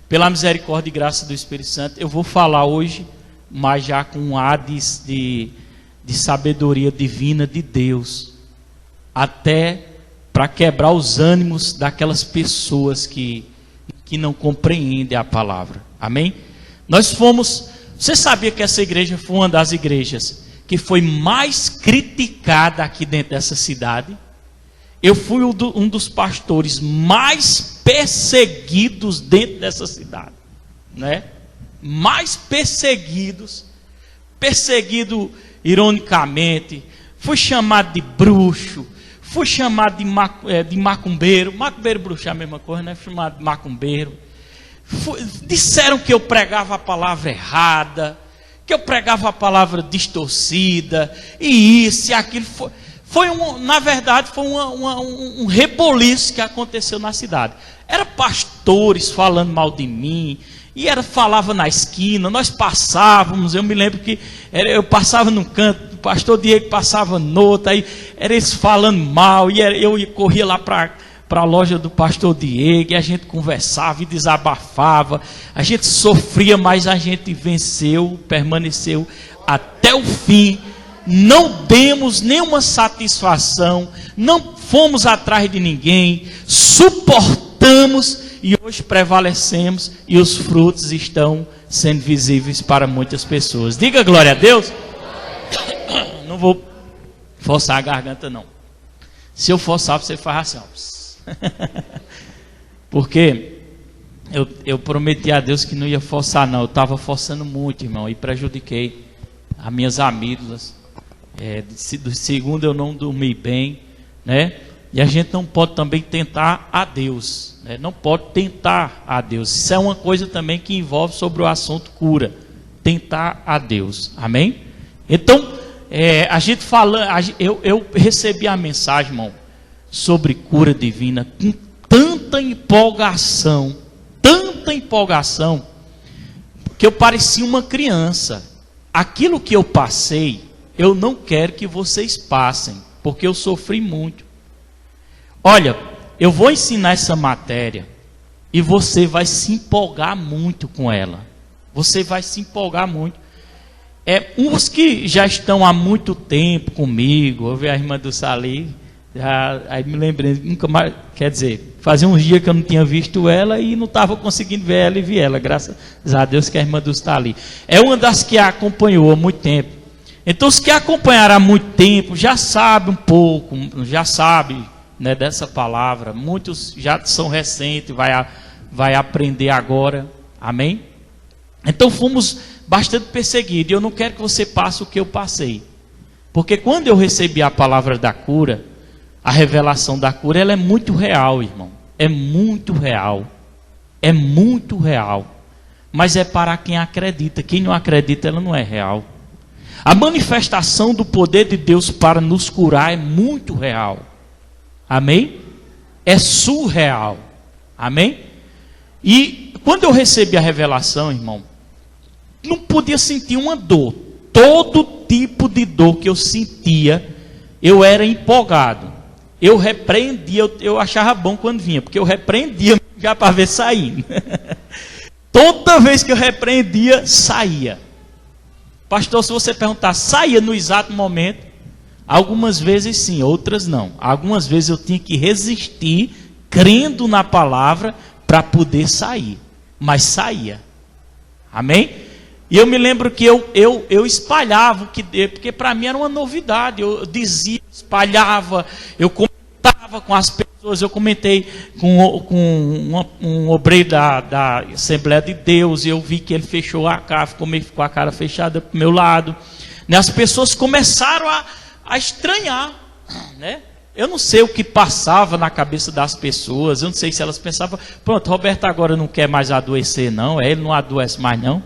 pela misericórdia e graça do Espírito Santo, eu vou falar hoje, mas já com um ar de sabedoria divina de Deus, até para quebrar os ânimos daquelas pessoas que não compreendem a palavra. Amém? Você sabia que essa igreja foi uma das igrejas que foi mais criticada aqui dentro dessa cidade? Eu fui um dos pastores mais perseguidos dentro dessa cidade, né? Mais perseguido ironicamente, fui chamado de bruxo, fui chamado de macumbeiro bruxo é a mesma coisa, né? Fui chamado de macumbeiro. Disseram que eu pregava a palavra errada, que eu pregava a palavra distorcida, e isso e aquilo. Na verdade, foi um reboliço que aconteceu na cidade. Era pastores falando mal de mim, falava na esquina, nós passávamos, eu me lembro que eu passava num canto, o pastor Diego passava no outro, aí era eles falando mal, e eu corria lá para a loja do pastor Diego, e a gente conversava e desabafava, a gente sofria, mas a gente venceu, permaneceu até o fim. Não demos nenhuma satisfação, não fomos atrás de ninguém, suportamos e hoje prevalecemos e os frutos estão sendo visíveis para muitas pessoas. Diga glória a Deus. Não vou forçar a garganta não. Se eu forçar, você faz assim. Porque eu prometi a Deus que não ia forçar não. Eu estava forçando muito, irmão, e prejudiquei as minhas amigas. Do segundo eu não dormi bem, né? E a gente não pode também tentar a Deus, né? Não pode tentar a Deus. Isso é uma coisa também que envolve sobre o assunto cura, tentar a Deus, amém? Então, a gente eu recebi a mensagem, irmão, sobre cura divina com tanta empolgação, que eu parecia uma criança. Aquilo que eu passei, eu não quero que vocês passem, porque eu sofri muito. Olha, eu vou ensinar essa matéria e você vai se empolgar muito com ela. Você vai se empolgar muito. Uns que já estão há muito tempo comigo, eu vi a irmã do Sali, aí me lembrei, nunca mais, quer dizer, fazia uns dias que eu não tinha visto ela e não estava conseguindo ver ela e vi ela, graças a Deus que a irmã do Sali. É uma das que a acompanhou há muito tempo. Então os que acompanharam há muito tempo já sabem um pouco, já sabem, né, dessa palavra. Muitos já são recentes, vai aprender agora, amém? Então fomos bastante perseguidos, e eu não quero que você passe o que eu passei. Porque quando eu recebi a palavra da cura, a revelação da cura, ela é muito real, irmão. É muito real. É muito real. Mas é para quem acredita. Quem não acredita, ela não é real. A manifestação do poder de Deus para nos curar é muito real. Amém? É surreal. Amém? E quando eu recebi a revelação, irmão, não podia sentir uma dor. Todo tipo de dor que eu sentia, eu era empolgado. Eu repreendia, eu achava bom quando vinha, porque eu repreendia já para ver saindo. Toda vez que eu repreendia, saía. Pastor, se você perguntar, saía no exato momento? Algumas vezes sim, outras não. Algumas vezes eu tinha que resistir, crendo na palavra, para poder sair. Mas saía. Amém? E eu me lembro que eu espalhava, porque para mim era uma novidade. Eu dizia, espalhava, eu comentava com as pessoas. Eu comentei com um obreiro da Assembleia de Deus, e eu vi que ele fechou a cara, ficou com a cara fechada para o meu lado. As pessoas começaram a estranhar, né? Eu não sei o que passava na cabeça das pessoas, eu não sei se elas pensavam, pronto, Roberto agora não quer mais adoecer não, ele não adoece mais não.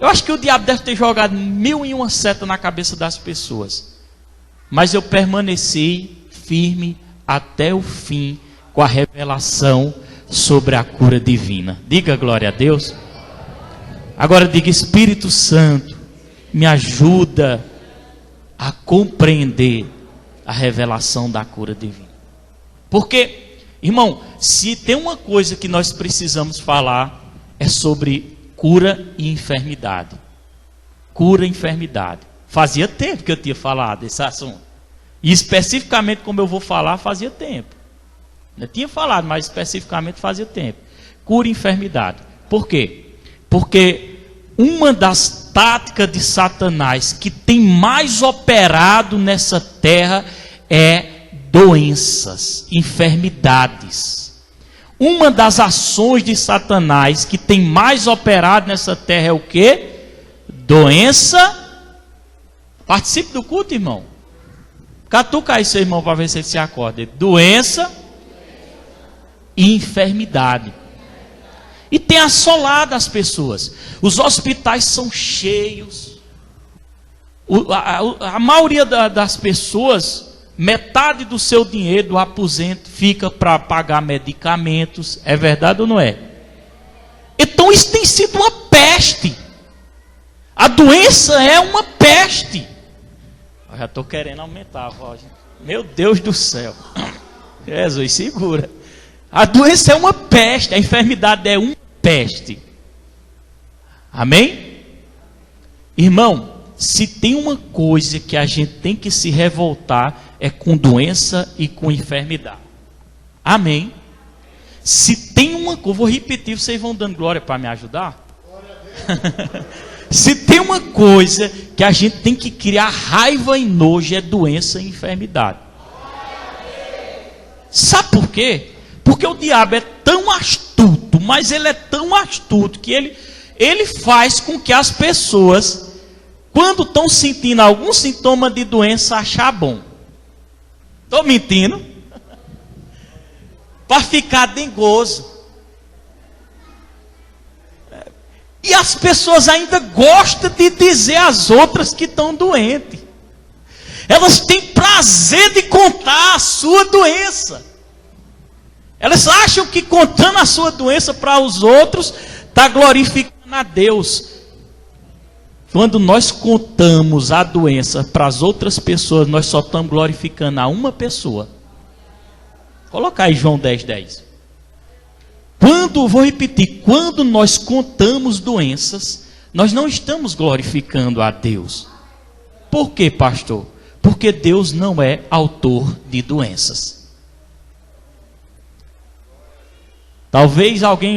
Eu acho que o diabo deve ter jogado 1001 seta na cabeça das pessoas. Mas eu permaneci firme até o fim com a revelação sobre a cura divina. Diga glória a Deus. Agora diga, Espírito Santo, me ajuda a compreender a revelação da cura divina. Porque, irmão, se tem uma coisa que nós precisamos falar, é sobre cura e enfermidade. Cura e enfermidade. Fazia tempo que eu tinha falado desse assunto. E especificamente como eu vou falar, fazia tempo. Eu tinha falado, mas especificamente fazia tempo. Cura e enfermidade. Por quê? Porque uma das táticas de Satanás que tem mais operado nessa terra é doenças, enfermidades. Uma das ações de Satanás que tem mais operado nessa terra é o quê? Doença. Participe do culto, irmão. Catuca aí seu irmão para ver se ele se acorda. Doença e enfermidade. E tem assolado as pessoas. Os hospitais são cheios. A maioria das pessoas, metade do seu dinheiro, do aposento, fica para pagar medicamentos. É verdade ou não é? Então isso tem sido uma peste. A doença é uma peste. Eu já estou querendo aumentar a voz. Meu Deus do céu. Jesus, segura. A doença é uma peste. A enfermidade é uma peste. Amém? Irmão, se tem uma coisa que a gente tem que se revoltar, é com doença e com enfermidade. Amém? Se tem uma coisa, vou repetir, vocês vão dando glória para me ajudar? Se tem uma coisa que a gente tem que criar raiva e nojo, é doença e enfermidade. Sabe por quê? Porque o diabo é tão astuto, mas ele é tão astuto que ele faz com que as pessoas, quando estão sentindo algum sintoma de doença, achar bom. Estou mentindo? Para ficar dengoso. E as pessoas ainda gostam de dizer às outras que estão doentes. Elas têm prazer de contar a sua doença. Elas acham que contando a sua doença para os outros, está glorificando a Deus. Quando nós contamos a doença para as outras pessoas, nós só estamos glorificando a uma pessoa. Coloca aí João 10:10. Vou repetir, quando nós contamos doenças, nós não estamos glorificando a Deus. Por quê, pastor? Porque Deus não é autor de doenças. Talvez alguém...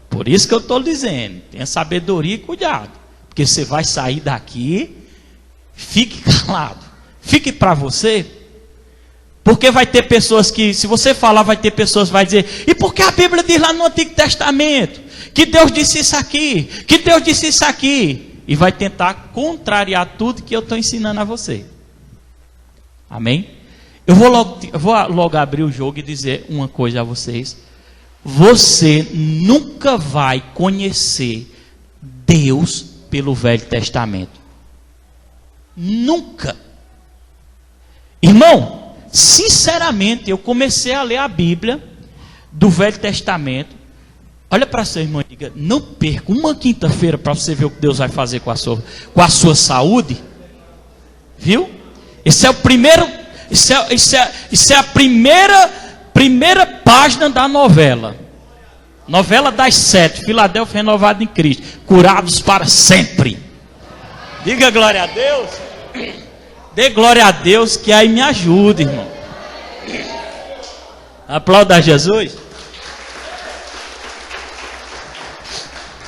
Por isso que eu estou dizendo, tenha sabedoria e cuidado. Porque você vai sair daqui, fique calado, fique para você. Porque vai ter pessoas que, se você falar, vai ter pessoas que vão dizer, e por que a Bíblia diz lá no Antigo Testamento, que Deus disse isso aqui, que Deus disse isso aqui, e vai tentar contrariar tudo que eu estou ensinando a você. Amém? Eu vou logo abrir o jogo e dizer uma coisa a vocês. Você nunca vai conhecer Deus pelo Velho Testamento. Nunca. Irmão, sinceramente, eu comecei a ler a Bíblia do Velho Testamento. Olha para seu irmão e diga, não perca uma quinta-feira para você ver o que Deus vai fazer com a sua saúde. Viu? Esse é o primeiro, isso é a primeira página da novela. Novela das 7, Filadélfia renovada em Cristo. Curados para sempre. Diga glória a Deus. Dê glória a Deus que aí me ajuda, irmão. Aplauda a Jesus.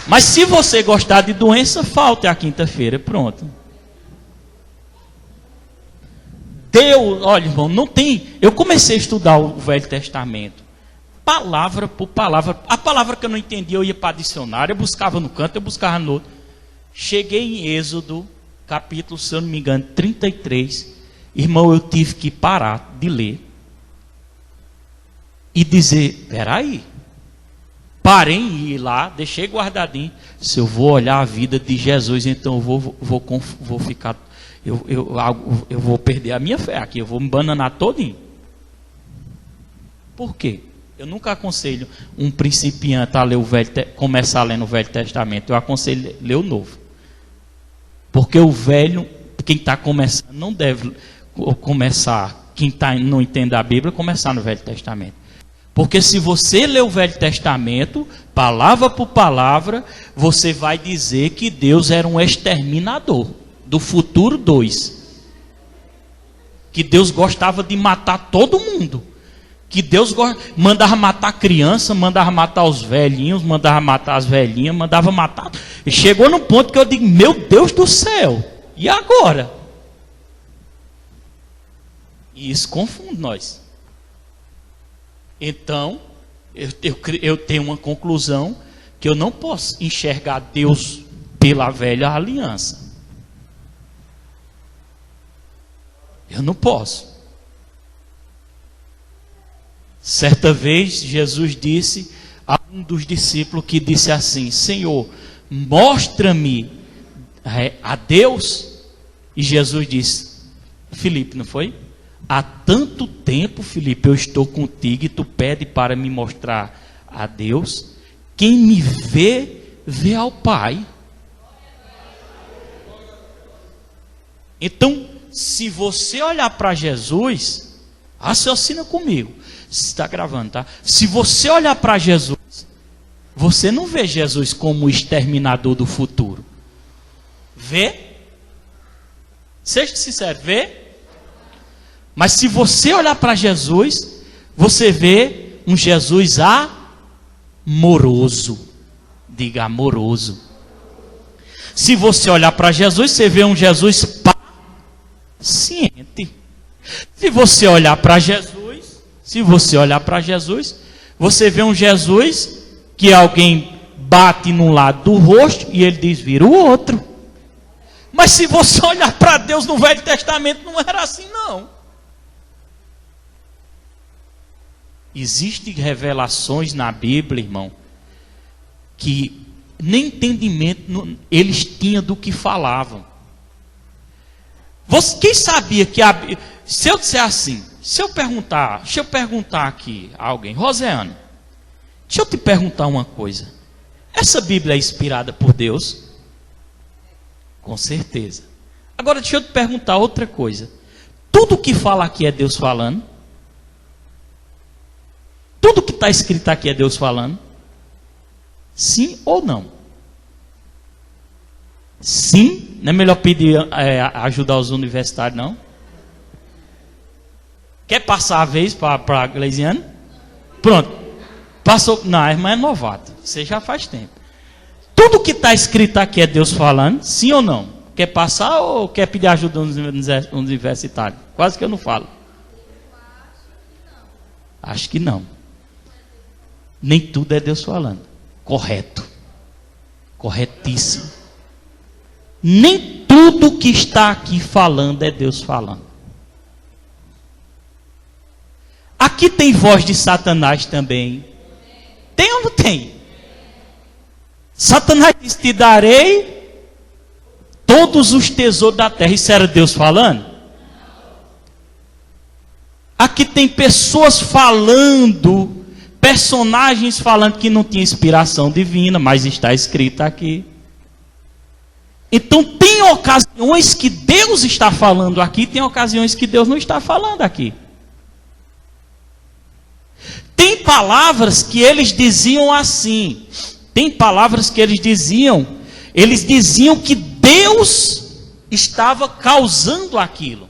Mas se você gostar de doença, falte a quinta-feira, pronto. Deus, olha, irmão, não tem... Eu comecei a estudar o Velho Testamento, palavra por palavra. A palavra que eu não entendia, eu ia para dicionário, eu buscava no canto, eu buscava no outro. Cheguei em Êxodo, capítulo, se eu não me engano, 33. Irmão, eu tive que parar de ler e dizer, peraí, parei em ir lá, deixei guardadinho. Se eu vou olhar a vida de Jesus, então eu vou ficar, eu vou perder a minha fé aqui, eu vou me bananar todinho. Por quê? Eu nunca aconselho um principiante a ler começar lendo o Velho Testamento. Eu aconselho ler o Novo. Porque o velho, quem está começando, não deve começar, quem não entende a Bíblia, começar no Velho Testamento. Porque se você ler o Velho Testamento, palavra por palavra, você vai dizer que Deus era um exterminador do futuro 2. Que Deus gostava de matar todo mundo. Que Deus mandava matar criança, mandava matar os velhinhos, mandava matar as velhinhas, mandava matar. E chegou no ponto que eu digo, meu Deus do céu, e agora? E isso confunde nós. Então, eu tenho uma conclusão, que eu não posso enxergar Deus pela velha aliança. Eu não posso. Certa vez, Jesus disse a um dos discípulos que disse assim, Senhor, mostra-me a Deus. E Jesus disse, Filipe, não foi? Há tanto tempo, Filipe, eu estou contigo e tu pede para me mostrar a Deus. Quem me vê, vê ao Pai. Então, se você olhar para Jesus, raciocina comigo. Está gravando, tá? Se você olhar para Jesus, você não vê Jesus como o exterminador do futuro. Vê? Seja sincero, vê? Mas se você olhar para Jesus, você vê um Jesus amoroso. Diga amoroso. Se você olhar para Jesus, você vê um Jesus paciente. Se você olhar para Jesus, você vê um Jesus que alguém bate num lado do rosto e ele diz, vira o outro. Mas se você olhar para Deus no Velho Testamento, não era assim não. Existem revelações na Bíblia, irmão, que nem entendimento eles tinham do que falavam. Quem sabia que se eu disser assim, deixa eu perguntar aqui a alguém, Roseane, deixa eu te perguntar uma coisa. Essa Bíblia é inspirada por Deus? Com certeza. Agora deixa eu te perguntar outra coisa. Tudo que fala aqui é Deus falando? Tudo que está escrito aqui é Deus falando? Sim ou não? Sim? Não é melhor pedir ajudar os universitários, não? Quer passar a vez para a Gleisiane? Pronto. Passou. Não, a irmã é novata. Você já faz tempo. Tudo que está escrito aqui é Deus falando? Sim ou não? Quer passar ou quer pedir ajuda aos universitários? Quase que eu não falo. Acho que não. Nem tudo é Deus falando. Correto. Corretíssimo. Nem tudo que está aqui falando é Deus falando. Aqui tem voz de Satanás também. Tem ou não tem? Satanás disse, te darei todos os tesouros da terra. Isso era Deus falando? Aqui tem pessoas falando, personagens falando que não tinha inspiração divina, mas está escrito aqui. Então tem ocasiões que Deus está falando aqui, tem ocasiões que Deus não está falando aqui. Tem palavras que eles diziam assim. Tem palavras que eles diziam que Deus estava causando aquilo.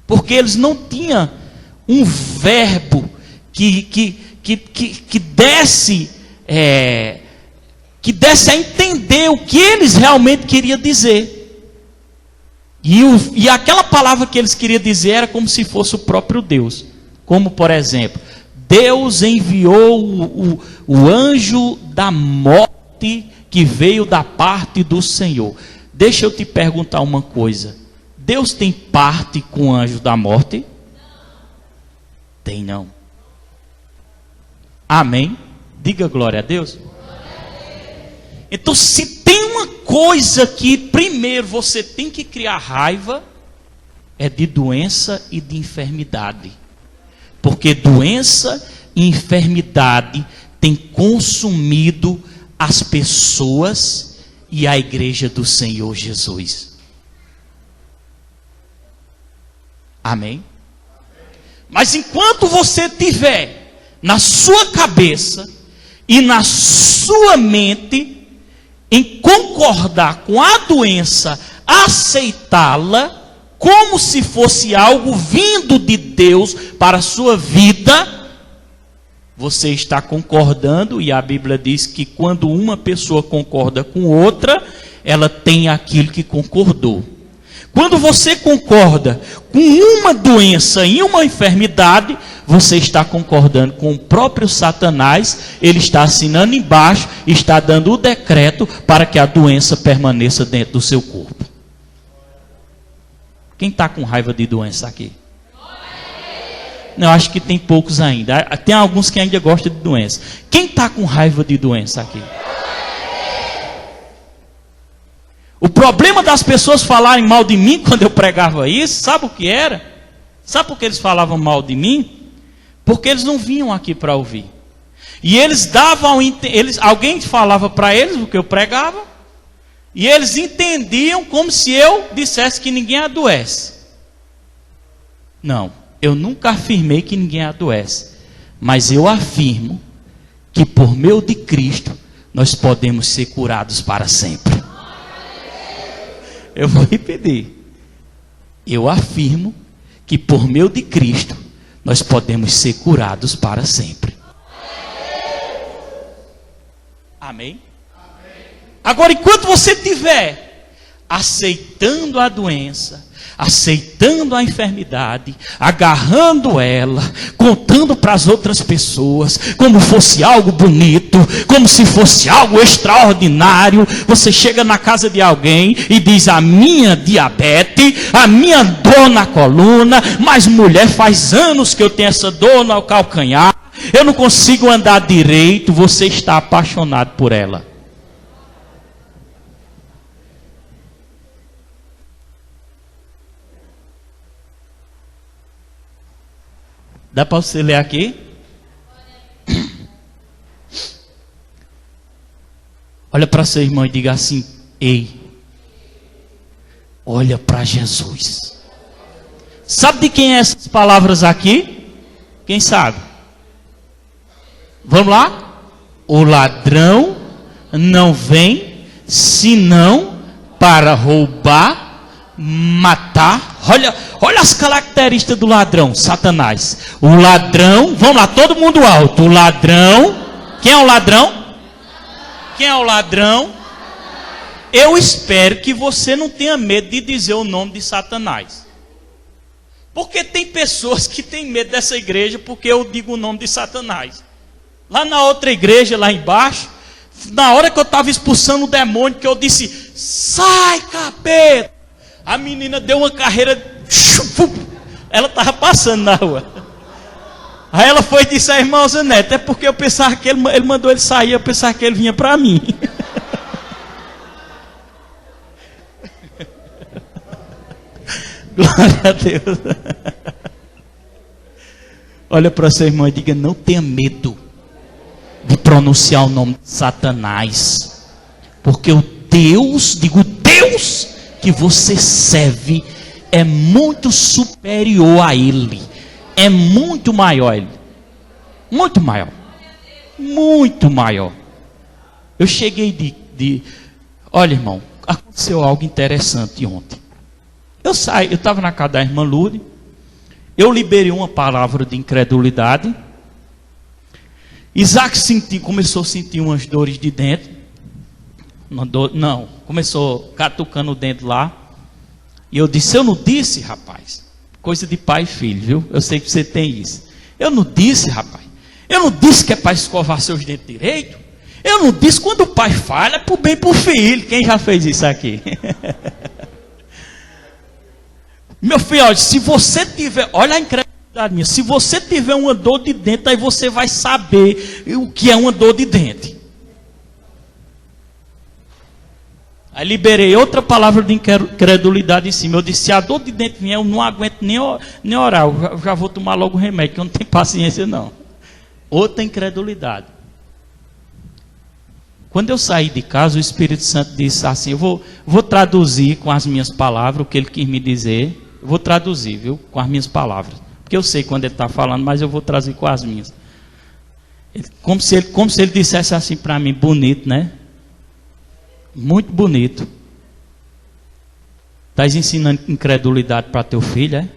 Porque eles não tinham um verbo que desse a entender o que eles realmente queriam dizer. E aquela palavra que eles queriam dizer era como se fosse o próprio Deus. Como, por exemplo, Deus enviou o anjo da morte que veio da parte do Senhor. Deixa eu te perguntar uma coisa. Deus tem parte com o anjo da morte? Não. Tem não. Amém? Diga glória a Deus. Então, se tem uma coisa que primeiro você tem que criar raiva, é de doença e de enfermidade. Porque doença e enfermidade têm consumido as pessoas e a igreja do Senhor Jesus. Amém? Mas enquanto você tiver na sua cabeça e na sua mente em concordar com a doença, aceitá-la como se fosse algo vindo de Deus para a sua vida, você está concordando, e a Bíblia diz que quando uma pessoa concorda com outra, ela tem aquilo que concordou. Quando você concorda com uma doença e uma enfermidade, você está concordando com o próprio Satanás. Ele está assinando embaixo, está dando o decreto para que a doença permaneça dentro do seu corpo. Quem está com raiva de doença aqui? Não, acho que tem poucos ainda. Tem alguns que ainda gostam de doença. Quem está com raiva de doença aqui? O problema das pessoas falarem mal de mim quando eu pregava isso, sabe o que era? Sabe por que eles falavam mal de mim? Porque eles não vinham aqui para ouvir. E eles davam, alguém falava para eles o que eu pregava, e eles entendiam como se eu dissesse que ninguém adoece. Não, eu nunca afirmei que ninguém adoece, mas eu afirmo que por meio de Cristo nós podemos ser curados para sempre. Eu vou repetir. Eu afirmo que por meio de Cristo nós podemos ser curados para sempre. Amém? Agora, enquanto você estiver aceitando a doença, aceitando a enfermidade, agarrando ela, contando para as outras pessoas, como fosse algo bonito, como se fosse algo extraordinário, você chega na casa de alguém e diz: a minha diabetes, a minha dor na coluna, mas mulher, faz anos que eu tenho essa dor no calcanhar, eu não consigo andar direito. Você está apaixonado por ela. Dá para você ler aqui? Olha para seu irmão e diga assim: ei, olha para Jesus. Sabe de quem é essas palavras aqui? Quem sabe? Vamos lá? O ladrão não vem senão para roubar, matar. Olha as características do ladrão, Satanás. O ladrão, vamos lá, todo mundo alto. O ladrão, quem é o ladrão? Quem é o ladrão? Eu espero que você não tenha medo de dizer o nome de Satanás. Porque tem pessoas que têm medo dessa igreja porque eu digo o nome de Satanás. Lá na outra igreja, lá embaixo, na hora que eu estava expulsando o demônio, que eu disse: sai, capeta! A menina deu uma carreira, ela estava passando na rua. Aí ela foi e disse: a irmã Zanete, é porque eu pensava que ele mandou ele sair, eu pensava que ele vinha para mim. Glória a Deus. Olha para seu irmão e diga: não tenha medo de pronunciar o nome de Satanás, porque o Deus, digo Deus, que você serve é muito superior a ele, é muito maior ele, muito maior, muito maior. Eu cheguei olha, irmão, aconteceu algo interessante ontem. Eu estava na casa da irmã Lourdes, eu liberei uma palavra de incredulidade. Isaac começou a sentir umas dores de dentro. Começou catucando o dente lá. E eu disse: eu não disse, rapaz. Coisa de pai e filho, viu? Eu sei que você tem isso. Eu não disse, rapaz. Eu não disse que é para escovar seus dentes direito. Eu não disse. Quando o pai fala, é para o bem para o filho. Quem já fez isso aqui? Meu filho, olha, se você tiver, olha a incredulidade minha, se você tiver uma dor de dente, aí você vai saber o que é uma dor de dente. Aí liberei outra palavra de incredulidade em cima. Eu disse: se a dor de dente vier, eu não aguento nem orar, eu já vou tomar logo o remédio, que eu não tenho paciência não. Outra incredulidade. Quando eu saí de casa, o Espírito Santo disse assim: eu vou traduzir com as minhas palavras o que ele quis me dizer. Eu vou traduzir, viu, com as minhas palavras. Porque porque eu sei quando ele está falando, mas eu vou trazer com as minhas. Como se ele dissesse assim para mim, bonito, né? Muito bonito. Estás ensinando incredulidade para teu filho, é?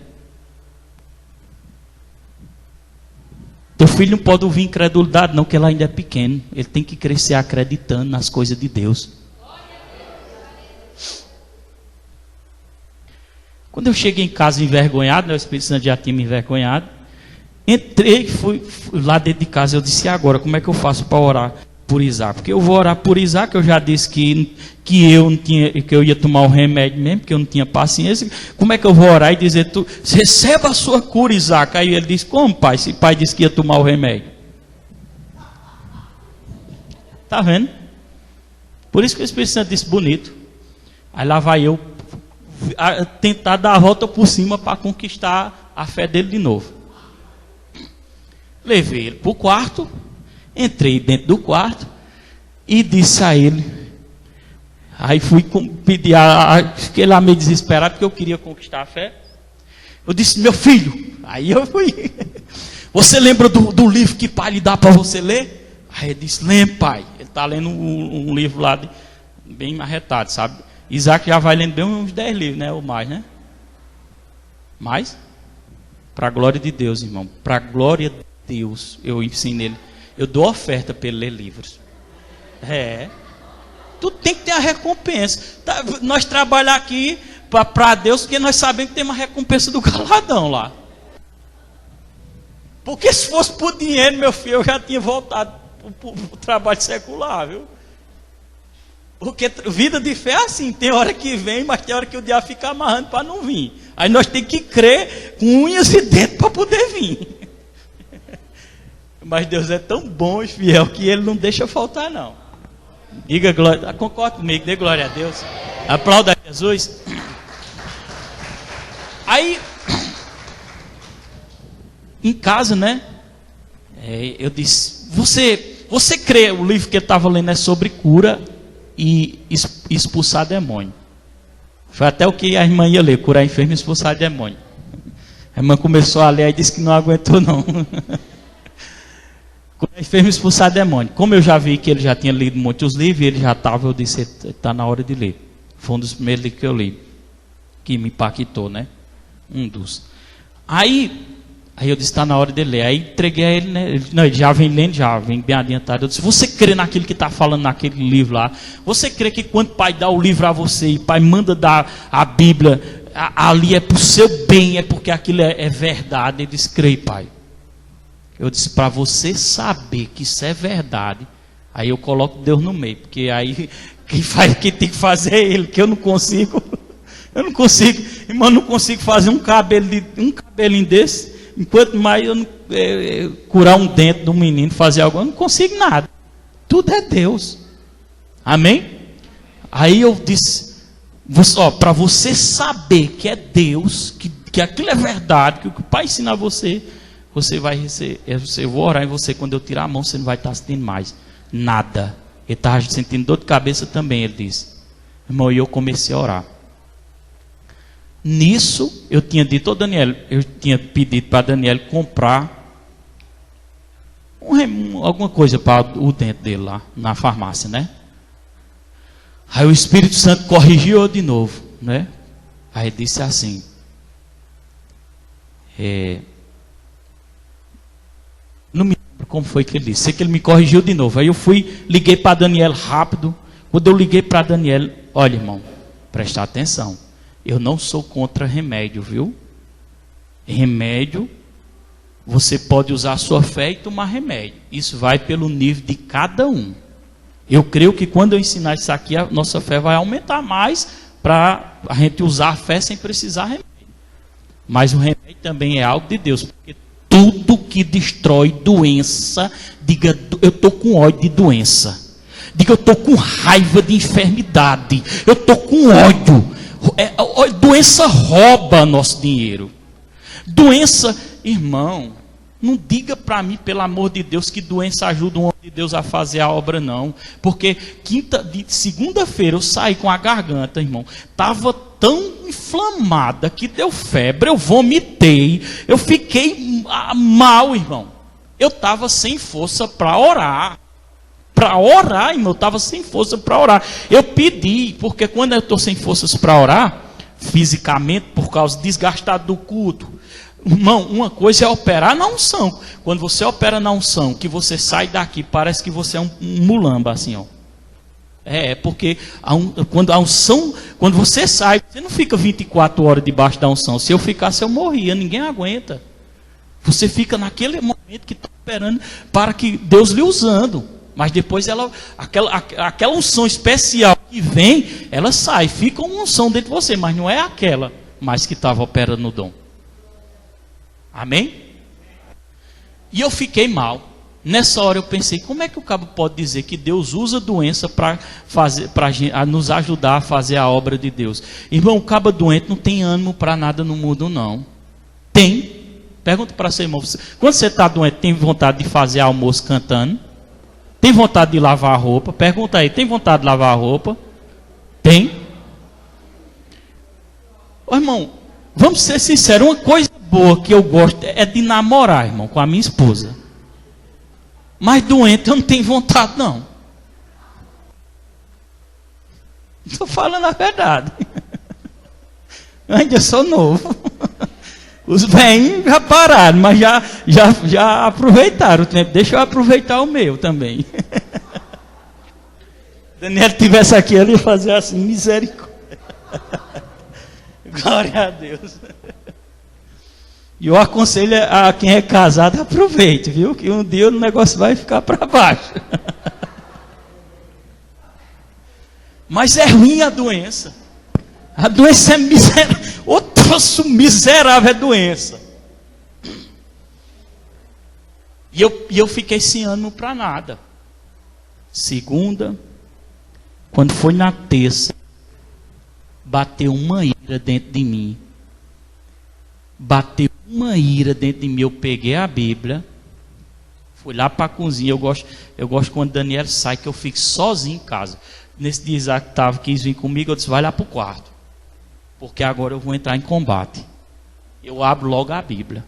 Teu filho não pode ouvir incredulidade não, porque ele ainda é pequeno. Ele tem que crescer acreditando nas coisas de Deus. Quando eu cheguei em casa envergonhado, né, o Espírito Santo já tinha me envergonhado. Entrei, fui lá dentro de casa, eu disse, e agora, como é que eu faço para orar por Isaac? Porque eu vou orar por Isaac, eu já disse que eu ia tomar o remédio mesmo, porque eu não tinha paciência. Como é que eu vou orar e dizer, receba a sua cura, Isaac? Aí ele disse, como, pai? Se o pai disse que ia tomar o remédio. Está vendo? Por isso que o Espírito Santo disse, bonito. Aí lá vai eu tentar dar a volta por cima para conquistar a fé dele de novo. Levei ele para o quarto, entrei dentro do quarto e disse a ele. Aí fui pedir, fiquei lá meio desesperado porque eu queria conquistar a fé. Eu disse, meu filho, aí eu fui. Você lembra do livro que pai lhe dá para você ler? Aí ele disse, lembro, pai. Ele está lendo um livro lá bem marretado, sabe? Isaac já vai lendo bem uns 10 livros, né? Ou mais, né? Mais? Para a glória de Deus, irmão. Para a glória de Deus, eu ensino ele. Eu dou oferta para ele ler livros. Tu tem que ter a recompensa. Nós trabalhamos aqui para Deus, porque nós sabemos que tem uma recompensa do galadão lá. Porque se fosse por dinheiro, meu filho, eu já tinha voltado para o trabalho secular, viu? Porque vida de fé é assim, tem hora que vem, mas tem hora que o diabo fica amarrando para não vir. Aí nós temos que crer com unhas e dentes para poder vir. Mas Deus é tão bom e fiel que Ele não deixa faltar não. Diga glória, concorda comigo, dê glória a Deus. Aplauda a Jesus. Aí, em casa, né? Eu disse, você crê, o livro que ele estava lendo é sobre cura e expulsar demônio. Foi até o que a irmã ia ler, curar enfermo e expulsar demônio. A irmã começou a ler e disse que não aguentou não. Curar enfermo e expulsar demônio. Como eu já vi que ele já tinha lido muitos livros, ele já estava, eu disse, está na hora de ler. Foi um dos primeiros livros que eu li, que me impactou, né? Um dos. Aí eu disse, está na hora de ler. Aí entreguei a ele, né? Ele já vem lendo, já vem bem adiantado. Eu disse, você crê naquilo que está falando naquele livro lá? Você crê que quando o pai dá o livro a você e o pai manda dar a Bíblia, ali é para o seu bem, é porque aquilo é verdade? Ele disse, creio, pai. Eu disse, para você saber que isso é verdade, aí eu coloco Deus no meio, porque aí quem tem que fazer é ele, que eu não consigo. Eu não consigo, irmão, não consigo fazer um cabelinho desse. Enquanto mais eu não curar um dente do menino, fazer algo, eu não consigo nada. Tudo é Deus. Amém? Aí eu disse, para você saber que é Deus, que aquilo é verdade, que o que o Pai ensina a você, você vai receber. Eu vou orar em você, quando eu tirar a mão, você não vai estar sentindo mais nada. Ele estava sentindo dor de cabeça também, ele disse. Irmão, e eu comecei a orar. Nisso, eu tinha dito ao Daniel, eu tinha pedido para Daniel comprar alguma coisa para o dente dele lá, na farmácia, né? Aí o Espírito Santo corrigiu de novo, né? Aí disse assim, não me lembro como foi que ele disse, sei que ele me corrigiu de novo. Aí eu liguei para Daniel rápido. Quando eu liguei para Daniel, olha, irmão, presta atenção. Eu não sou contra remédio, viu? Remédio, você pode usar a sua fé e tomar remédio. Isso vai pelo nível de cada um. Eu creio que quando eu ensinar isso aqui, a nossa fé vai aumentar mais para a gente usar a fé sem precisar remédio. Mas o remédio também é algo de Deus, porque tudo que destrói doença, diga, eu estou com ódio de doença. Diga, eu estou com raiva de enfermidade. Eu estou com ódio. Doença rouba nosso dinheiro. Doença, irmão, Não diga para mim, pelo amor de Deus, que doença ajuda um homem de Deus a fazer a obra, não. Porque segunda-feira eu saí com a garganta, irmão. Estava tão inflamada que deu febre, eu vomitei, eu fiquei mal, irmão. Eu estava sem força para orar. Para orar, irmão, eu estava sem força para orar. Eu pedi, porque quando eu estou sem forças para orar, fisicamente, por causa desgastado do culto, irmão, uma coisa é operar na unção. Quando você opera na unção, que você sai daqui, parece que você é um mulamba, assim, ó. Porque quando a unção, quando você sai, você não fica 24 horas debaixo da unção. Se eu ficasse, eu morria, ninguém aguenta. Você fica naquele momento que está operando para que Deus lhe usando. Mas depois aquela unção especial que vem, ela sai, fica uma unção dentro de você, mas não é aquela mais que estava operando no dom. Amém? E eu fiquei mal. Nessa hora eu pensei, como é que o cabo pode dizer que Deus usa a doença para nos ajudar a fazer a obra de Deus? Irmão, o cabo doente não tem ânimo para nada no mundo, não. Tem. Pergunta para seu irmão, quando você está doente, tem vontade de fazer almoço cantando? Tem vontade de lavar a roupa? Pergunta aí, tem vontade de lavar a roupa? Tem? Ô, irmão, vamos ser sinceros, uma coisa boa que eu gosto é de namorar, irmão, com a minha esposa. Mas doente eu não tenho vontade, não. Estou falando a verdade. Eu ainda sou novo. Os velhos já pararam, mas já aproveitaram o tempo. Deixa eu aproveitar o meu também. Daniel tivesse aqui, ele ia fazer assim, misericórdia. Glória a Deus. E eu aconselho a quem é casado, aproveite, viu? Que um dia o negócio vai ficar para baixo. Mas é ruim a doença. A doença é miserável. O troço miserável é doença. E eu fiquei sem ânimo para nada. Segunda, quando foi na terça, bateu uma ira dentro de mim. Bateu uma ira dentro de mim. Eu peguei a Bíblia, fui lá para a cozinha. Eu gosto quando Daniel sai, que eu fico sozinho em casa. Nesse dia Isaac quis vir comigo, eu disse, vai lá para o quarto, porque agora eu vou entrar em combate. Eu abro logo a Bíblia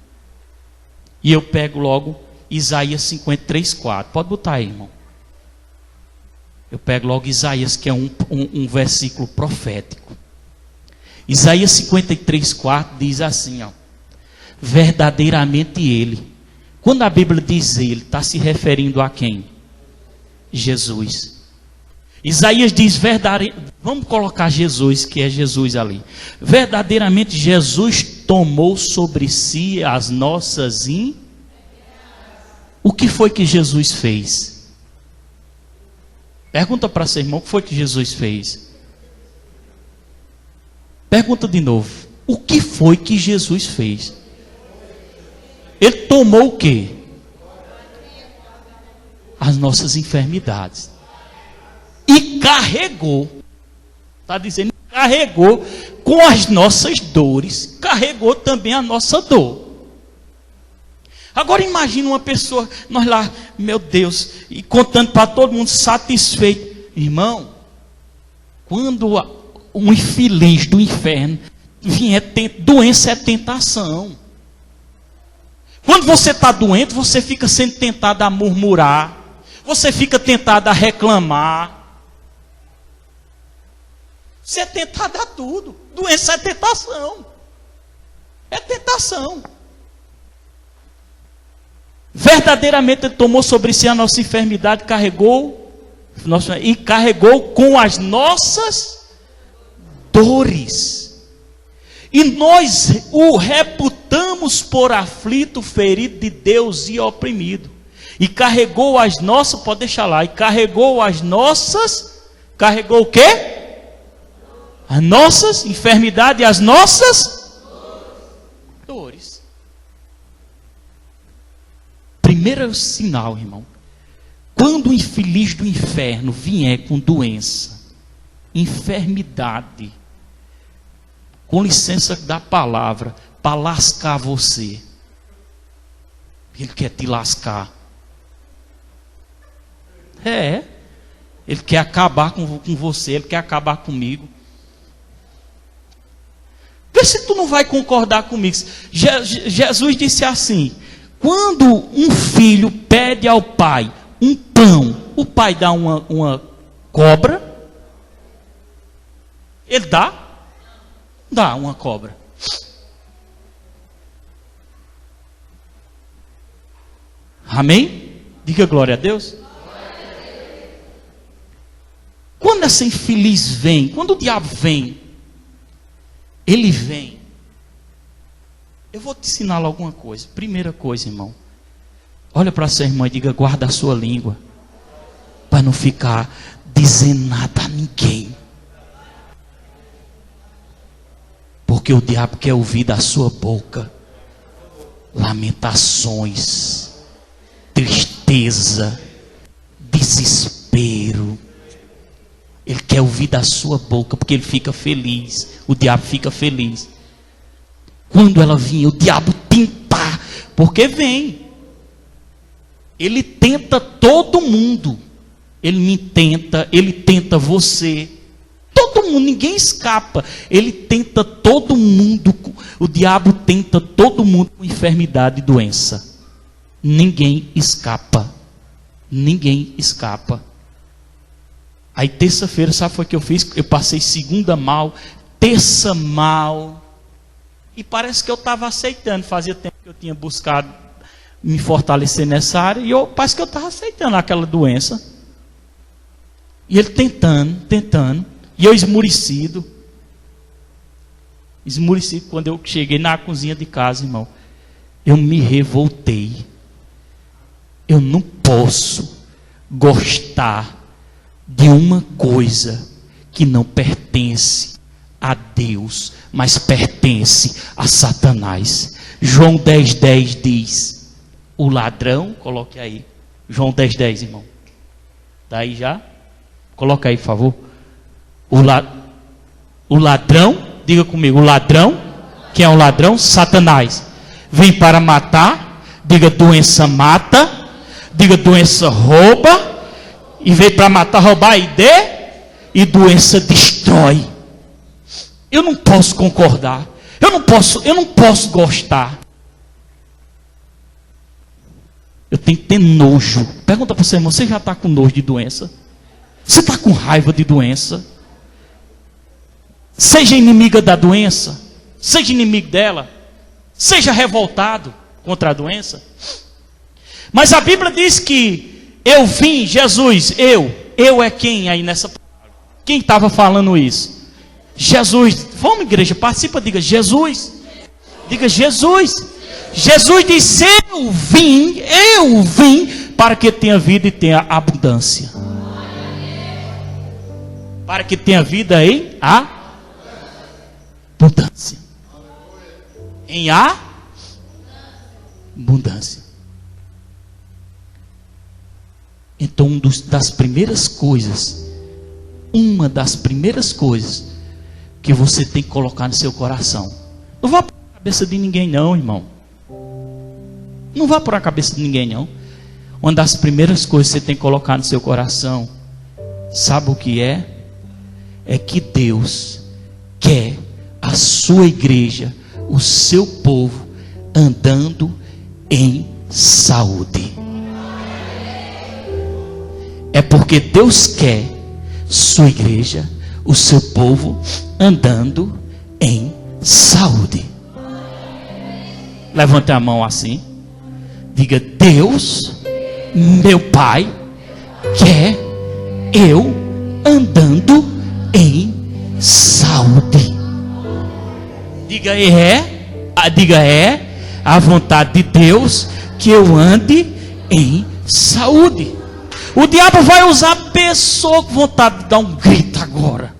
e eu pego logo Isaías 53:4. Pode botar aí, irmão. Eu pego logo Isaías, que é um versículo profético. Isaías 53:4 diz assim, ó: verdadeiramente ele. Quando a Bíblia diz ele, está se referindo a quem? Jesus. Isaías diz, vamos colocar Jesus, que é Jesus ali. Verdadeiramente Jesus tomou sobre si as nossas O que foi que Jesus fez? Pergunta para seu irmão, o que foi que Jesus fez? Pergunta de novo, o que foi que Jesus fez? Ele tomou o quê? As nossas enfermidades. E carregou, está dizendo, carregou com as nossas dores, carregou também a nossa dor. Agora imagine uma pessoa, nós lá, meu Deus, e contando para todo mundo satisfeito. Irmão, quando um infeliz do inferno vier, doença é tentação. Quando você está doente, você fica sendo tentado a murmurar, você fica tentado a reclamar. Você é tentado a tudo. Doença é tentação. É tentação. Verdadeiramente ele tomou sobre si a nossa enfermidade, carregou com as nossas dores. E nós o reputamos por aflito, ferido de Deus e oprimido. E carregou as nossas, pode deixar lá, carregou o quê? As nossas enfermidades e as nossas dores. Primeiro sinal, irmão. Quando o infeliz do inferno vier com doença, enfermidade, com licença da palavra, para lascar você, Ele quer te lascar. Ele quer acabar com você, ele quer acabar comigo. Vê se tu não vai concordar comigo. Jesus disse assim: quando um filho pede ao pai um pão, o pai dá uma cobra? Ele dá? Dá uma cobra. Amém? Diga glória a Deus. Quando essa infeliz vem, quando o diabo vem, ele vem. Eu vou te ensinar alguma coisa. Primeira coisa, irmão. Olha para sua irmã e diga: guarda a sua língua, para não ficar dizendo nada a ninguém. Porque o diabo quer ouvir da sua boca lamentações, tristeza, desespero. Ele quer ouvir da sua boca, porque ele fica feliz. O diabo fica feliz. Quando ela vinha, o diabo tentar, porque vem. Ele tenta todo mundo. Ele me tenta, ele tenta você. Todo mundo, ninguém escapa. Ele tenta todo mundo. O diabo tenta todo mundo com enfermidade e doença. Ninguém escapa. Ninguém escapa. Aí terça-feira, sabe o que eu fiz? Eu passei segunda mal, terça mal. E parece que eu estava aceitando. Fazia tempo que eu tinha buscado me fortalecer nessa área. E parece que eu estava aceitando aquela doença. E ele tentando. E eu esmurecido. Esmurecido. Quando eu cheguei na cozinha de casa, irmão, eu me revoltei. Eu não posso gostar de uma coisa que não pertence a Deus, mas pertence a Satanás. João 10:10 diz: o ladrão, coloque aí, João 10:10, irmão. Daí já? Coloca aí, por favor. O ladrão, diga comigo, o ladrão, quem é o ladrão? Satanás. Vem para matar, diga doença mata, diga doença rouba. E veio para matar, roubar e doença destrói. Eu não posso concordar. Eu não posso gostar. Eu tenho que ter nojo. Pergunta para você, irmão, você já está com nojo de doença? Você está com raiva de doença? Seja inimiga da doença. Seja inimigo dela. Seja revoltado contra a doença. Mas a Bíblia diz que eu vim, Jesus, eu é quem aí nessa palavra? Quem estava falando isso? Jesus. Vamos, igreja, participa, diga Jesus. Diga Jesus. Jesus disse: eu vim para que tenha vida e tenha abundância. Para que tenha vida em abundância. Em abundância. Então, uma das primeiras coisas que você tem que colocar no seu coração. Não vá por a cabeça de ninguém não, irmão. Não vá por a cabeça de ninguém não. Uma das primeiras coisas que você tem que colocar no seu coração, sabe o que é? É que Deus quer a sua igreja, o seu povo, andando em saúde. É porque Deus quer sua igreja, o seu povo, andando em saúde. Levante a mão assim. Diga: Deus, meu Pai, quer eu andando em saúde. Diga a vontade de Deus que eu ande em saúde. O diabo vai usar pessoas com vontade de dar um grito agora.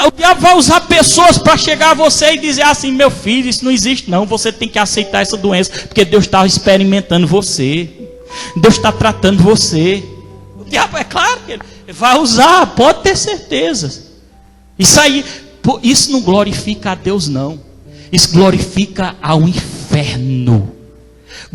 O diabo vai usar pessoas para chegar a você e dizer assim: meu filho, isso não existe não. Você tem que aceitar essa doença, porque Deus está experimentando você. Deus está tratando você. O diabo, é claro que ele vai usar, pode ter certeza. Isso não glorifica a Deus não. Isso glorifica ao inferno.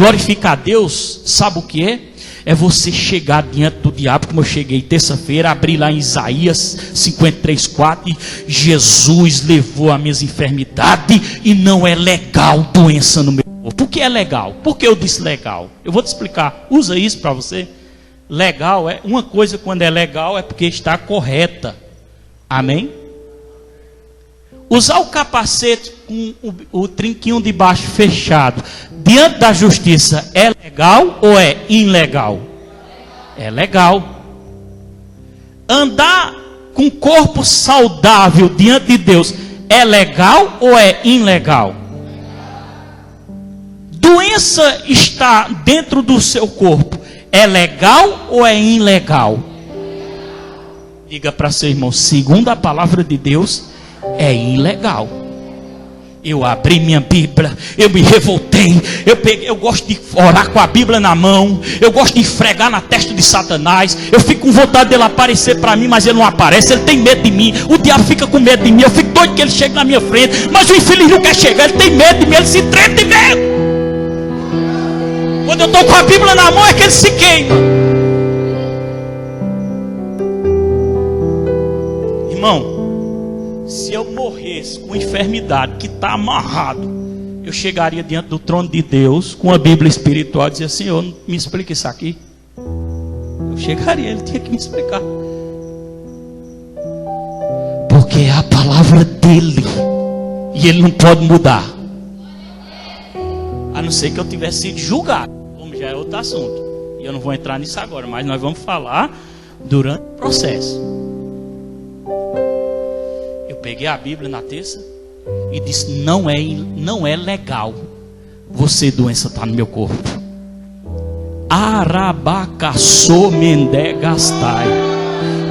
Glorificar a Deus, sabe o que é? É você chegar diante do diabo, como eu cheguei terça-feira, abri lá em Isaías 53:4, e Jesus levou as minhas enfermidades, e não é legal doença no meu corpo. Por que é legal? Por que eu disse legal? Eu vou te explicar, usa isso para você. Legal é, uma coisa quando é legal é porque está correta. Amém? Usar o capacete com o trinquinho de baixo fechado diante da justiça é legal ou é ilegal? É legal. Andar com o corpo saudável diante de Deus é legal ou é ilegal? Doença está dentro do seu corpo, é legal ou é ilegal? Diga para seu irmão, segundo a palavra de Deus, é ilegal. Eu abri minha Bíblia, eu me revoltei, eu gosto de orar com a Bíblia na mão, eu gosto de esfregar na testa de Satanás, eu fico com vontade dele aparecer para mim, mas ele não aparece, ele tem medo de mim, o diabo fica com medo de mim, eu fico doido que ele chegue na minha frente, mas o infeliz não quer chegar, ele tem medo de mim, ele se treme de medo. Quando eu estou com a Bíblia na mão é que ele se queima. Irmão, se eu morresse com enfermidade que está amarrado, eu chegaria diante do trono de Deus com a Bíblia espiritual e dizia: Senhor, me explica isso aqui. Eu chegaria, ele tinha que me explicar, porque é a palavra dele e ele não pode mudar, a não ser que eu tivesse sido julgado, como já é outro assunto, e eu não vou entrar nisso agora, mas nós vamos falar durante o processo. Peguei a Bíblia na terça e disse: não é legal. Você, doença, está no meu corpo. Arabacaçô mendegastai.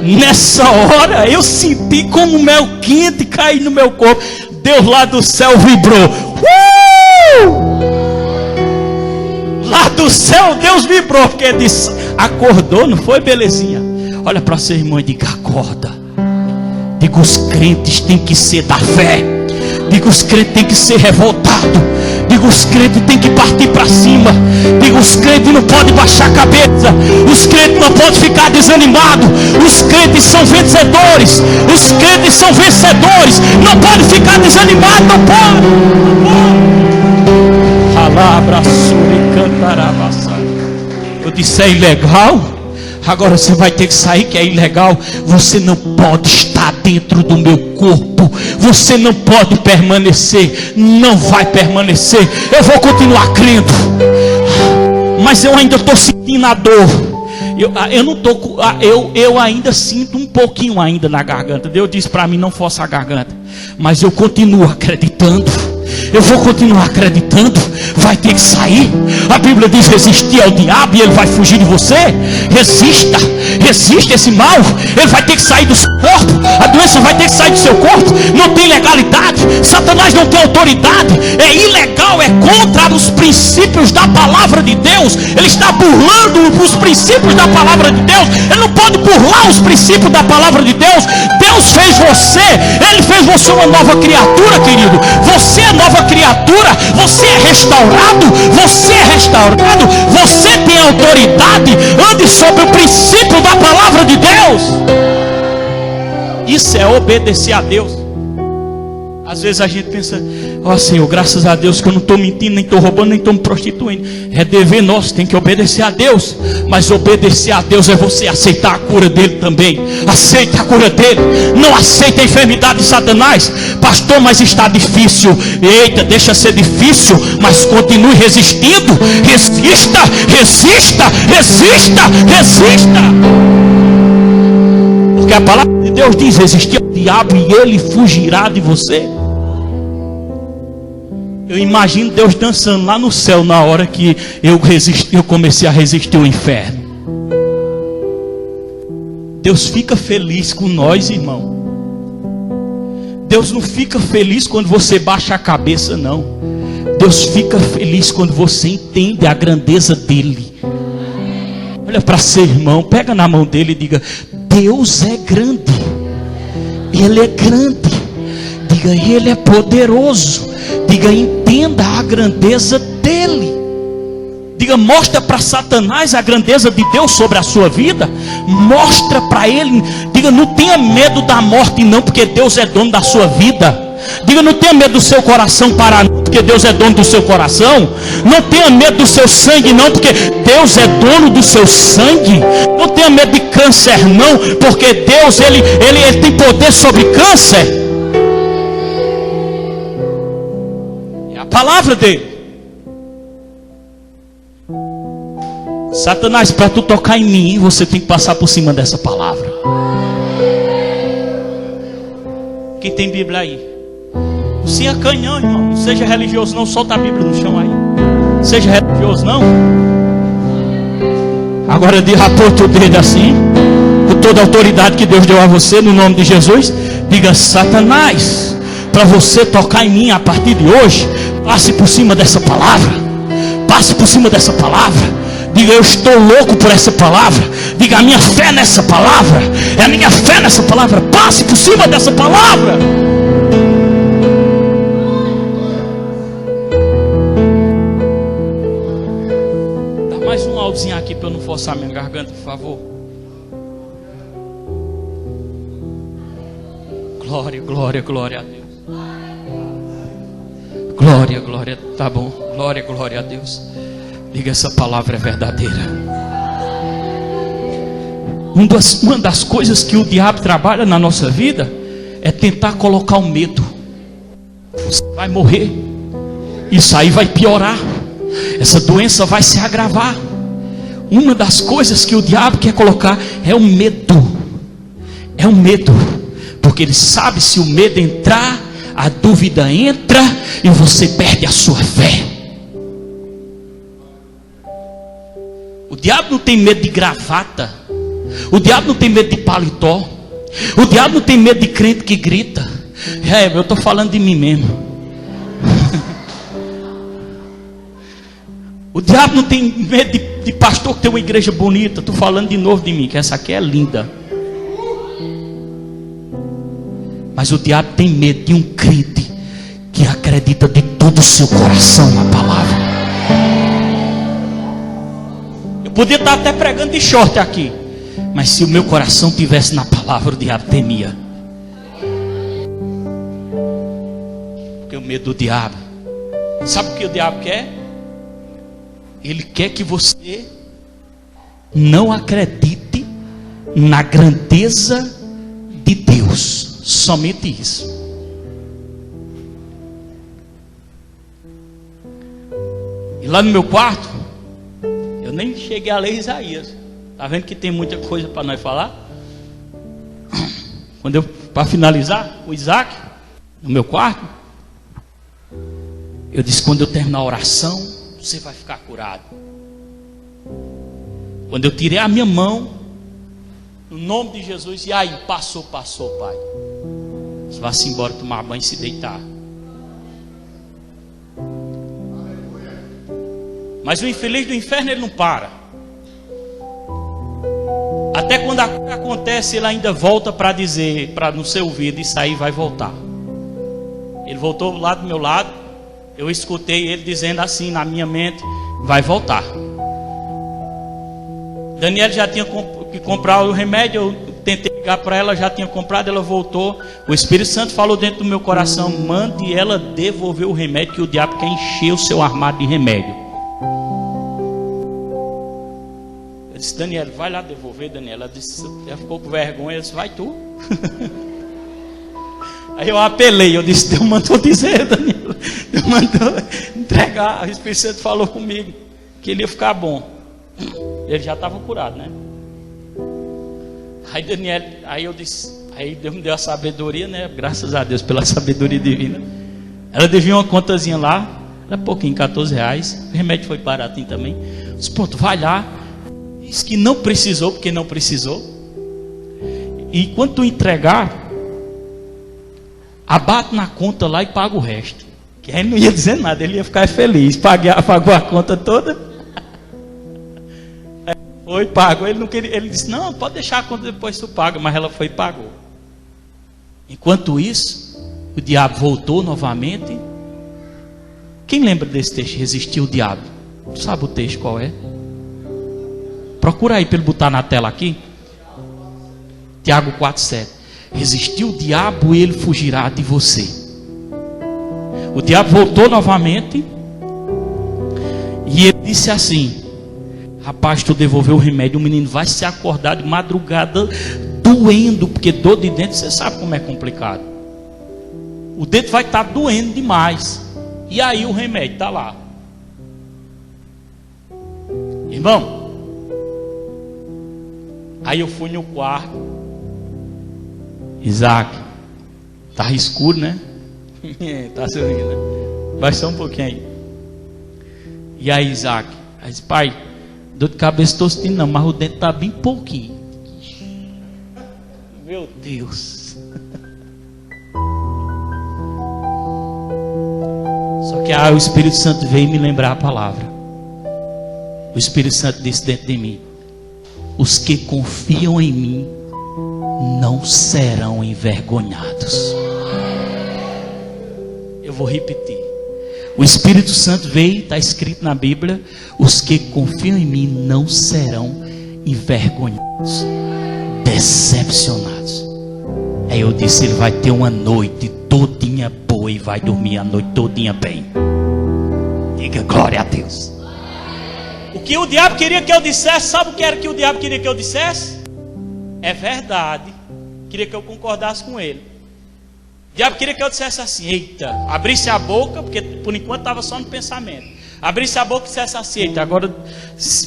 Nessa hora eu senti como o mel quente cair no meu corpo. Deus lá do céu vibrou. Lá do céu Deus vibrou, porque disse: acordou, não foi, belezinha? Olha para seu irmão e diga: acorda. Diga, os crentes têm que ser da fé. Diga, os crentes têm que ser revoltados. Diga, os crentes têm que partir para cima. Diga, os crentes não podem baixar a cabeça. Os crentes não podem ficar desanimados. Os crentes são vencedores. Os crentes são vencedores. Não podem ficar desanimados. Não podem. Eu disse: é ilegal. Agora você vai ter que sair, que é ilegal. Você não pode estar dentro do meu corpo. Você não pode permanecer. Não vai permanecer. Eu vou continuar crendo, mas eu ainda estou sentindo a dor. Eu não tô, eu ainda sinto um pouquinho ainda na garganta. Deus disse para mim: não força a garganta. Mas eu continuo acreditando. Eu vou continuar acreditando. Vai ter que sair. A Bíblia diz: resistir ao diabo e ele vai fugir de você. Resista, resista esse mal. Ele vai ter que sair do seu corpo. A doença vai ter que sair do seu corpo. Não tem legalidade. Satanás não tem autoridade. É ilegal, é contra os princípios da palavra de Deus. Ele está burlando os princípios da palavra de Deus. Ele não pode burlar os princípios da palavra de Deus. Deus fez você. Ele fez você uma nova criatura, querido. Você é nova criatura. Você é restaurado. Você é restaurado. Você tem autoridade. Ande sobre o princípio da palavra de Deus. Isso é obedecer a Deus. Às vezes a gente pensa: ó Senhor, graças a Deus que eu não estou mentindo, nem estou roubando, nem estou me prostituindo. É dever nosso, tem que obedecer a Deus. Mas obedecer a Deus é você aceitar a cura dele também. Aceita a cura dele. Não aceita a enfermidade de Satanás. Pastor, mas está difícil. Eita, deixa ser difícil, mas continue resistindo. Resista, resista, resista, resista. Porque a palavra de Deus diz: resistir ao diabo e ele fugirá de você. Eu imagino Deus dançando lá no céu na hora que eu comecei a resistir ao inferno. Deus fica feliz com nós, irmão. Deus não fica feliz quando você baixa a cabeça, não. Deus fica feliz quando você entende a grandeza dele. Olha para seu irmão, pega na mão dele e diga: Deus é grande. Ele é grande. Diga: ele é poderoso. Diga: entenda a grandeza dele. Diga, mostra para Satanás a grandeza de Deus sobre a sua vida. Mostra para ele. Diga, não tenha medo da morte não, porque Deus é dono da sua vida. Diga, não tenha medo do seu coração parar não, porque Deus é dono do seu coração. Não tenha medo do seu sangue não, porque Deus é dono do seu sangue. Não tenha medo de câncer não, porque Deus ele tem poder sobre câncer. É a palavra dele. Satanás, para tu tocar em mim, você tem que passar por cima dessa palavra. Quem tem Bíblia aí? Se acanhão, irmão. Não seja religioso não. Solta a Bíblia no chão aí. Seja religioso não. Agora aponta o dedo assim, com toda a autoridade que Deus deu a você, no nome de Jesus. Diga, Satanás, para você tocar em mim a partir de hoje, passe por cima dessa palavra. Passe por cima dessa palavra. Diga, eu estou louco por essa palavra. Diga, a minha fé nessa palavra. É a minha fé nessa palavra. Passe por cima dessa palavra. Dá mais um áudiozinho aqui para eu não forçar minha garganta, por favor. Glória, glória, glória a Deus. Glória, glória, tá bom. Glória, glória a Deus. Diga, essa palavra é verdadeira. Uma das coisas que o diabo trabalha na nossa vida é tentar colocar o medo. Você vai morrer. Isso aí vai piorar. Essa doença vai se agravar. Uma das coisas que o diabo quer colocar é o medo. É o medo. Porque ele sabe, se o medo entrar, a dúvida entra e você perde a sua fé. O diabo não tem medo de gravata. O diabo não tem medo de paletó. O diabo não tem medo de crente que grita. Eu estou falando de mim mesmo. O diabo não tem medo de pastor que tem uma igreja bonita. Estou falando de novo de mim, que essa aqui é linda. Mas o diabo tem medo de um crente que acredita de todo o seu coração na palavra. Podia estar até pregando de short aqui, mas se o meu coração tivesse na palavra, o diabo temia. Porque o medo do diabo, sabe o que o diabo quer? Ele quer que você não acredite na grandeza de Deus. Somente isso. E lá no meu quarto, eu nem cheguei a ler Isaías. Está vendo que tem muita coisa para nós falar? Para finalizar, o Isaac, no meu quarto, eu disse, quando eu terminar a oração, você vai ficar curado. Quando eu tirei a minha mão, no nome de Jesus, e aí, passou, pai. Você vai-se embora tomar banho e se deitar. Mas o infeliz do inferno, ele não para. Até quando a coisa acontece, ele ainda volta para dizer, para no seu ouvido, isso aí vai voltar. Ele voltou lá do meu lado. Eu escutei ele dizendo assim na minha mente, vai voltar. Daniela já tinha que comprar o remédio. Eu tentei ligar para ela, já tinha comprado, ela voltou. O Espírito Santo falou dentro do meu coração, mande ela devolver o remédio, que o diabo quer encher o seu armário de remédio. Eu disse, Daniela, vai lá devolver, Daniela. Ela disse, ela ficou com vergonha. Eu disse, vai tu. Aí eu apelei, eu disse, Deus mandou dizer, Daniela, Deus mandou entregar. O Espírito Santo falou comigo que ele ia ficar bom. Ele já estava curado, né? Aí Daniela, aí eu disse, aí Deus me deu a sabedoria, né? Graças a Deus pela sabedoria divina. Ela devia uma contazinha lá, era pouquinho, R$14. O remédio foi baratinho também. Eu disse, pronto, vai lá. Diz que não precisou, porque não precisou. E quando tu entregar, abate na conta lá e paga o resto. Que aí não ia dizer nada, ele ia ficar feliz. Pagou a conta toda. Foi, pagou. Ele não queria, ele disse, não, pode deixar a conta, depois tu paga. Mas ela foi e pagou. Enquanto isso, o diabo voltou novamente. Quem lembra desse texto? Resistiu o diabo. Tu sabe o texto qual é? Procura aí para ele botar na tela aqui. Tiago 4,7. Resistir o diabo e ele fugirá de você. O diabo voltou novamente e ele disse assim: rapaz, tu devolveu o remédio, o menino vai se acordar de madrugada doendo, porque dor de dente, você sabe como é complicado. O dente vai estar doendo demais. E aí o remédio está lá. Irmão, aí eu fui no quarto. Isaac, tá escuro, né? Tá sorrindo, né? Vai só um pouquinho aí. E aí, Isaac? Aí disse: pai, dor de cabeça estou sentindo não, mas o dente tá bem pouquinho. Meu Deus. Só que o Espírito Santo veio me lembrar a palavra. O Espírito Santo disse dentro de mim: os que confiam em mim não serão envergonhados. Eu vou repetir. O Espírito Santo veio, está escrito na Bíblia: os que confiam em mim não serão envergonhados, decepcionados. Aí eu disse: ele vai ter uma noite todinha boa e vai dormir a noite todinha bem. Diga glória a Deus. O que o diabo queria que eu dissesse, sabe o que era que o diabo queria que eu dissesse? É verdade. Queria que eu concordasse com ele. O diabo queria que eu dissesse assim: eita, abrisse a boca, porque por enquanto estava só no pensamento. Abrisse a boca e dissesse assim: eita, agora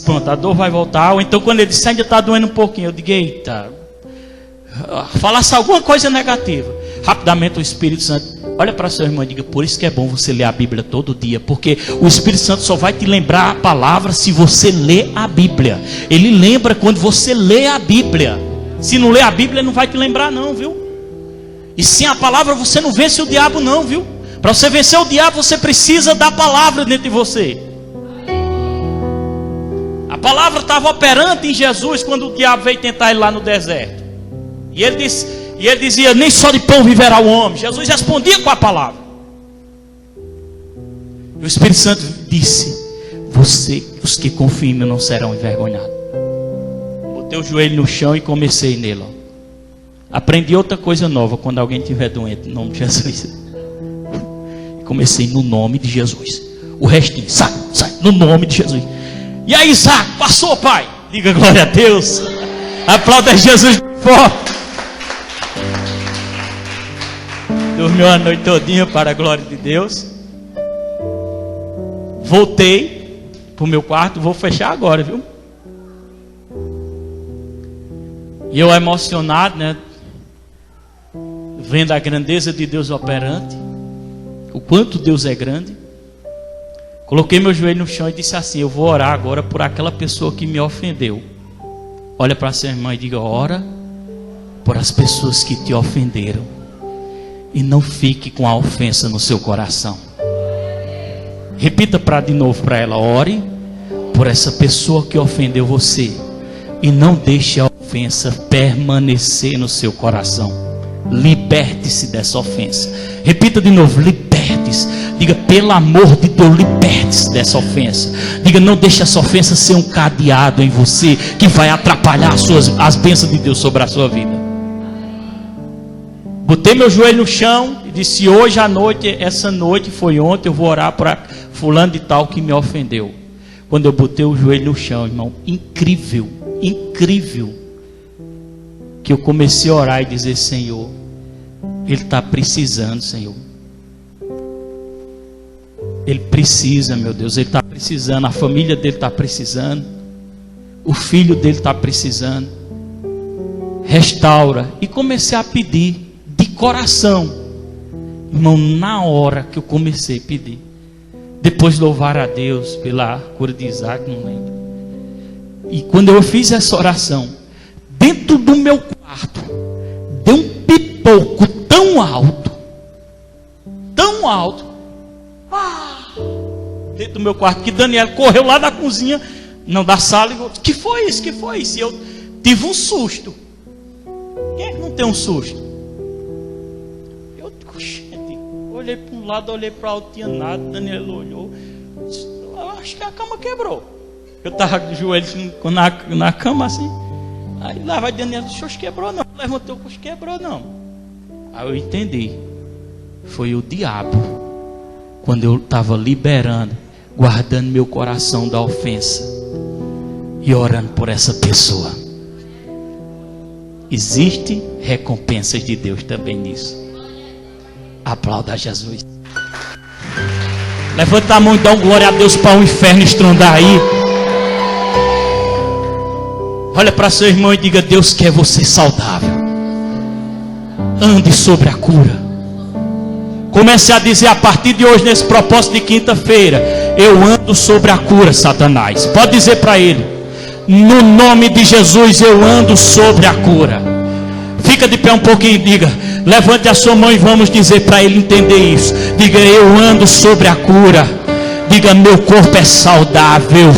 pronto, a dor vai voltar. Ou então quando ele disse: ainda está doendo um pouquinho, eu digo: eita, falasse alguma coisa negativa. Rapidamente o Espírito Santo olha para seu irmão e diga: por isso que é bom você ler a Bíblia todo dia, porque o Espírito Santo só vai te lembrar a palavra se você ler a Bíblia. Ele lembra quando você lê a Bíblia. Se não ler a Bíblia, ele não vai te lembrar não, viu? E sem a palavra você não vence o diabo não, viu? Para você vencer o diabo, você precisa da palavra dentro de você. A palavra estava operante em Jesus quando o diabo veio tentar ele lá no deserto. E ele dizia: nem só de pão viverá o homem. Jesus respondia com a palavra. E o Espírito Santo disse: os que confiam em mim não serão envergonhados. Botei o joelho no chão e comecei nele. Aprendi outra coisa nova: quando alguém estiver doente, no nome de Jesus. Comecei no nome de Jesus. O restinho, sai, no nome de Jesus. E aí, Isaac, passou, pai? Diga glória a Deus. Aplauda Jesus forte. Dormiu a noite todinha para a glória de Deus. Voltei para o meu quarto. Vou fechar agora, viu? E eu emocionado, né? Vendo a grandeza de Deus operante, o quanto Deus é grande. Coloquei meu joelho no chão e disse assim: eu vou orar agora por aquela pessoa que me ofendeu. Olha para sua irmã e diga: ora por as pessoas que te ofenderam. E não fique com a ofensa no seu coração. Repita de novo para ela: ore por essa pessoa que ofendeu você. E não deixe a ofensa permanecer no seu coração. Liberte-se dessa ofensa. Repita de novo: liberte-se. Diga: pelo amor de Deus, liberte-se dessa ofensa. Diga: não deixe essa ofensa ser um cadeado em você que vai atrapalhar as bênçãos de Deus sobre a sua vida. Botei meu joelho no chão e disse: hoje à noite, essa noite foi ontem, eu vou orar para fulano de tal que me ofendeu. Quando eu botei o joelho no chão, irmão, incrível, que eu comecei a orar e dizer: Senhor, ele está precisando, Senhor. Ele precisa, meu Deus, ele está precisando, a família dele está precisando, o filho dele está precisando. Restaura. E comecei a pedir de coração, irmão, na hora que eu comecei a pedir. Depois louvar a Deus pela cura de Isaac, não lembro. E quando eu fiz essa oração, dentro do meu quarto, deu um pipoco tão alto, dentro do meu quarto, que Daniel correu lá da cozinha, não, da sala, e disse: que foi isso? E eu tive um susto. Quem é que não tem um susto? Eu, gente, olhei para um lado, olhei para o outro, tinha nada. Daniel olhou, disse: acho que a cama quebrou. Eu estava de joelhos na cama assim. Aí lá vai Daniel, oxe, quebrou não. Levantou, oxe, quebrou não. Aí eu entendi. Foi o diabo. Quando eu estava liberando, guardando meu coração da ofensa e orando por essa pessoa. Existe recompensas de Deus também nisso. Aplauda Jesus. Levanta a mão e dá um glória a Deus para o inferno estrondar aí. Olha para seu irmão e diga: Deus quer você saudável. Ande sobre a cura. Comece a dizer a partir de hoje, nesse propósito de quinta-feira: eu ando sobre a cura, Satanás. Pode dizer para ele: no nome de Jesus eu ando sobre a cura. Fica de pé um pouquinho e diga: levante a sua mão e vamos dizer para ele entender isso. Diga: eu ando sobre a cura. Diga: meu corpo é saudável.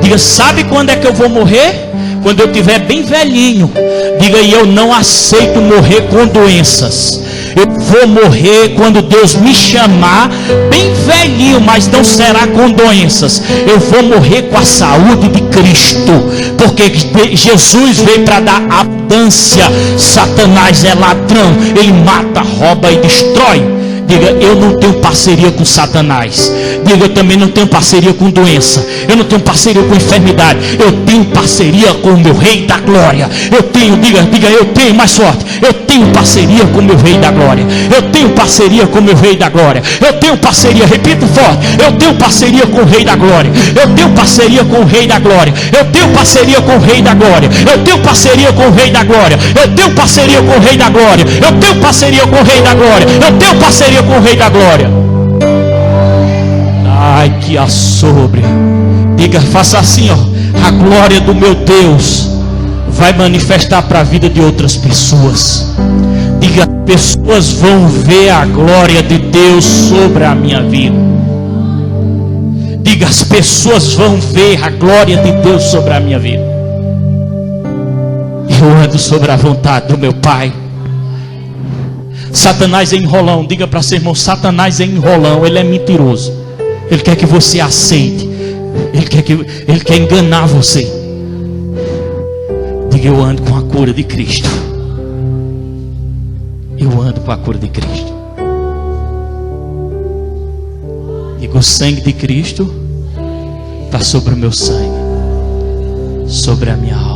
Diga: sabe quando é que eu vou morrer? Quando eu estiver bem velhinho. Diga: e eu não aceito morrer com doenças. Eu vou morrer quando Deus me chamar bem velhinho, mas não será com doenças. Eu vou morrer com a saúde de Cristo, porque Jesus veio para dar abundância. Satanás é ladrão, ele mata, rouba e destrói. Diga: eu não tenho parceria com Satanás. Diga: eu também não tenho parceria com doença. Eu não tenho parceria com enfermidade. Eu tenho parceria com o meu Rei da Glória. Eu tenho, diga, eu tenho, mais forte. Eu tenho parceria com o meu Rei da Glória. Eu tenho parceria com o meu Rei da Glória. Eu tenho parceria, repito forte. Eu tenho parceria com o Rei da Glória. Eu tenho parceria com o Rei da Glória. Eu tenho parceria com o Rei da Glória. Eu tenho parceria com o Rei da Glória. Eu tenho parceria com o Rei da Glória. Eu tenho parceria com o Rei da Glória. Eu tenho parceria com o Rei da Glória. Ai, que assombro. Diga, faça assim, ó: a glória do meu Deus vai manifestar para a vida de outras pessoas. Diga: pessoas vão ver a glória de Deus sobre a minha vida. Diga: as pessoas vão ver a glória de Deus sobre a minha vida. Eu ando sobre a vontade do meu Pai. Satanás é enrolão. Diga para seu irmão: Satanás é enrolão, ele é mentiroso. Ele quer que você aceite. Ele quer enganar você. Diga: eu ando com a cura de Cristo. Eu ando com a cura de Cristo. Diga: o sangue de Cristo está sobre o meu sangue, sobre a minha alma.